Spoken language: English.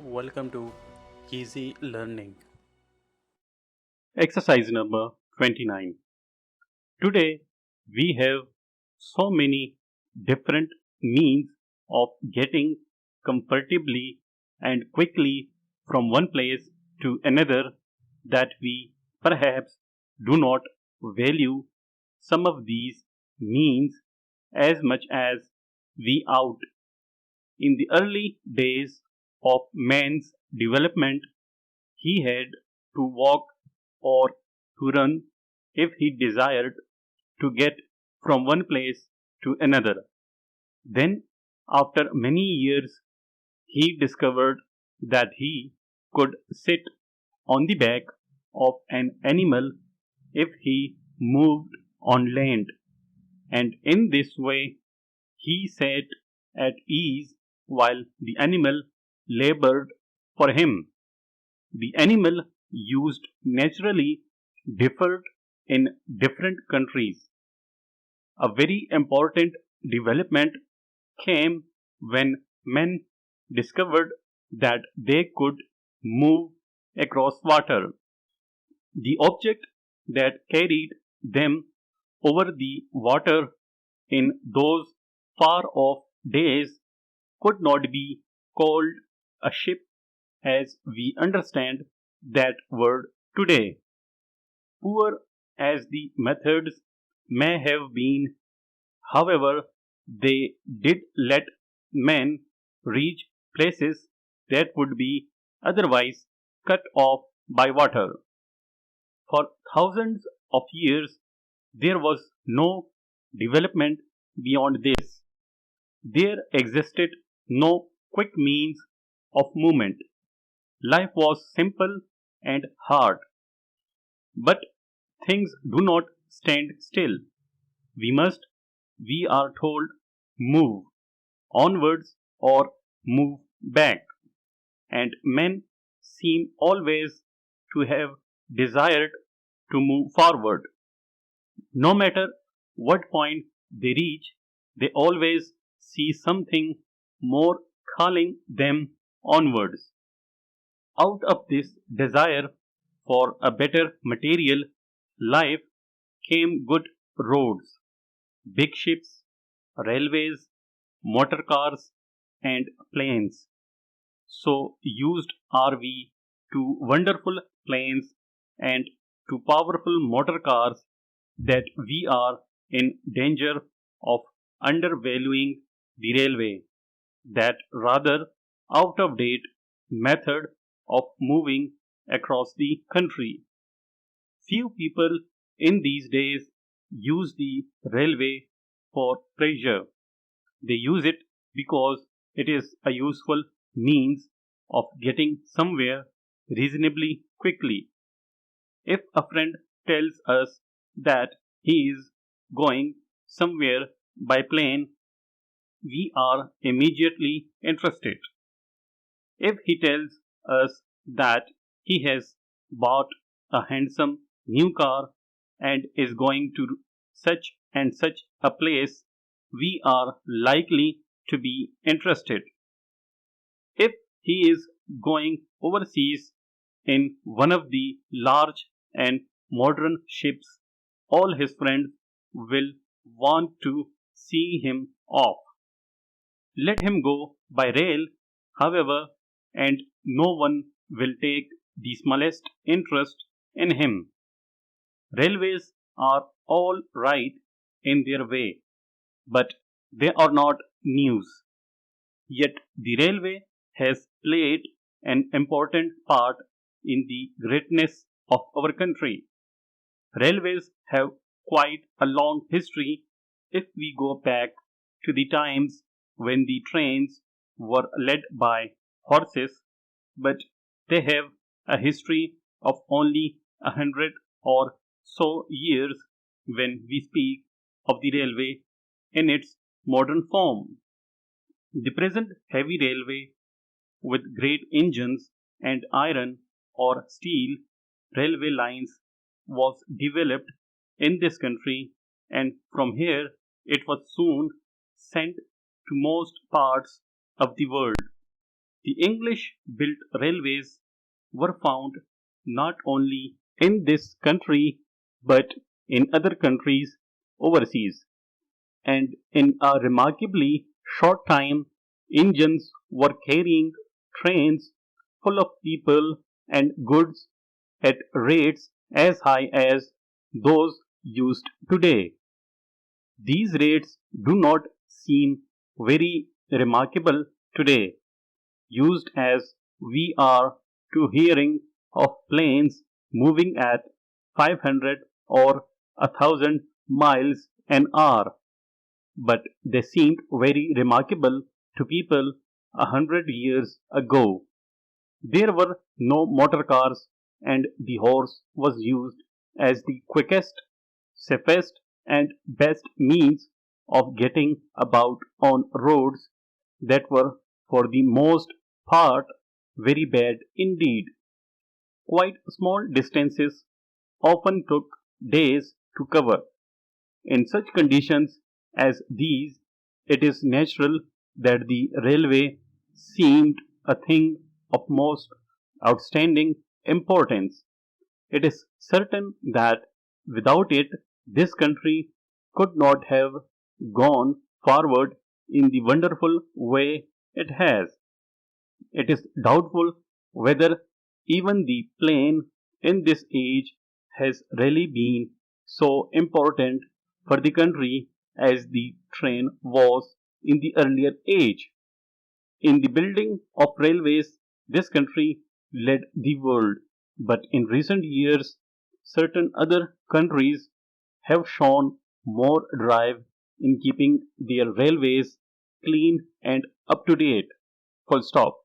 Welcome to Easy Learning. Exercise number 29. Today we have so many different means of getting comfortably and quickly from one place to another that we perhaps do not value some of these means as much as we ought. In the early days of man's development, he had to walk or to run if he desired to get from one place to another. Then, after many years, he discovered that he could sit on the back of an animal if he moved on land, and in this way he sat at ease while the animal labored for him. The animal used naturally differed in different countries. A very important development came when men discovered that they could move across water. The object that carried them over the water in those far off days could not be called a ship as we understand that word today. Poor as the methods may have been, however, they did let men reach places that would be otherwise cut off by water. For thousands of years, there was no development beyond this. There existed no quick means of movement. Life was simple and hard. But things do not stand still. We must, we are told, move onwards or move back. And men seem always to have desired to move forward. No matter what point they reach, they always see something more calling them onwards. Out of this desire for a better material life came good roads, big ships, railways, motor cars, and planes. So used are we to wonderful planes and to powerful motor cars that we are in danger of undervaluing the railway, that rather out of date method of moving across the country. Few people in these days use the railway for pleasure. They use it because it is a useful means of getting somewhere reasonably quickly. If a friend tells us that he is going somewhere by plane, we are immediately interested. If he tells us that he has bought a handsome new car and is going to such and such a place, we are likely to be interested. If he is going overseas in one of the large and modern ships, all his friends will want to see him off. Let him go by rail, however, and no one will take the smallest interest in him. Railways are all right in their way, but they are not news. Yet the railway has played an important part in the greatness of our country. Railways have quite a long history if we go back to the times when the trains were led by horses, but they have a history of only 100 or so years when we speak of the railway in its modern form. The present heavy railway with great engines and iron or steel railway lines was developed in this country, and from here it was soon sent to most parts of the world. The English built railways were found not only in this country but in other countries overseas, and in a remarkably short time, engines were carrying trains full of people and goods at rates as high as those used today. These rates do not seem very remarkable today, used as we are to hearing of planes moving at 500 or 1,000 miles an hour, but they seemed very remarkable to people 100 years ago. There were no motor cars, and the horse was used as the quickest, safest, and best means of getting about on roads that were, for the most part, very bad indeed. Quite small distances often took days to cover. In such conditions as these, it is natural that the railway seemed a thing of most outstanding importance. It is certain that without it, this country could not have gone forward in the wonderful way it has. It is doubtful whether even the plane in this age has really been so important for the country as the train was in the earlier age. In the building of railways, this country led the world, but in recent years, certain other countries have shown more drive in keeping their railways clean and up to date. Full stop.